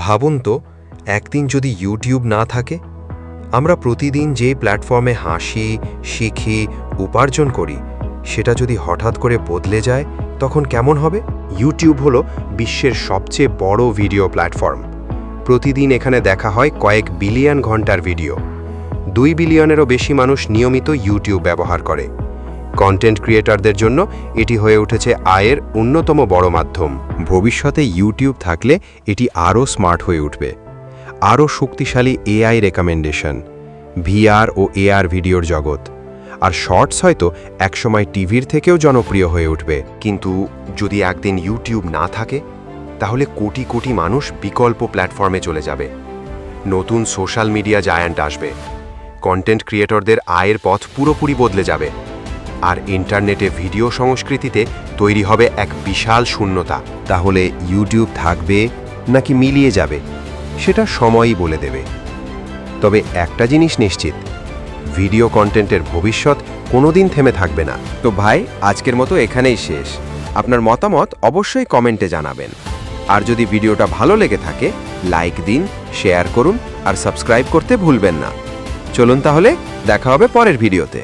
ভাবুন তো, একদিন যদি ইউটিউব না থাকে, আমরা প্রতিদিন যে প্ল্যাটফর্মে হাসি, শিখি, উপার্জন করি, সেটা যদি হঠাৎ করে বদলে যায়, তখন কেমন হবে? ইউটিউব হলো বিশ্বের সবচেয়ে বড় ভিডিও প্ল্যাটফর্ম। প্রতিদিন এখানে দেখা হয় কয়েক বিলিয়ন ঘন্টার ভিডিও। 2 বিলিয়নেরও বেশি মানুষ নিয়মিত ইউটিউব ব্যবহার করে। কন্টেন্ট ক্রিয়েটরদের জন্য এটি হয়ে উঠেছে আয়ের অন্যতম বড় মাধ্যম। ভবিষ্যতে ইউটিউব থাকলে এটি আরও স্মার্ট হয়ে উঠবে। আরও শক্তিশালী এআই রেকমেন্ডেশন, ভিআর ও এআর ভিডিওর জগৎ, আর শর্টস হয়তো একসময় টিভির থেকেও জনপ্রিয় হয়ে উঠবে। কিন্তু যদি একদিন ইউটিউব না থাকে, তাহলে কোটি কোটি মানুষ বিকল্প প্ল্যাটফর্মে চলে যাবে। নতুন সোশ্যাল মিডিয়া জায়ান্ট আসবে। কন্টেন্ট ক্রিয়েটরদের আয়ের পথ পুরোপুরি বদলে যাবে। আর ইন্টারনেটে ভিডিও সংস্কৃতিতে তৈরি হবে এক বিশাল শূন্যতা। তাহলে ইউটিউব থাকবে নাকি মিলিয়ে যাবে, সেটা সময়ই বলে দেবে। তবে একটা জিনিস নিশ্চিত, ভিডিও কন্টেন্টের ভবিষ্যৎ কোনোদিন থেমে থাকবে না। তো ভাই, আজকের মতো এখানেই শেষ। আপনার মতামত অবশ্যই কমেন্টে জানাবেন। আর যদি ভিডিওটা ভালো লেগে থাকে, লাইক দিন, শেয়ার করুন আর সাবস্ক্রাইব করতে ভুলবেন না। চলুন তাহলে, দেখা হবে পরের ভিডিওতে।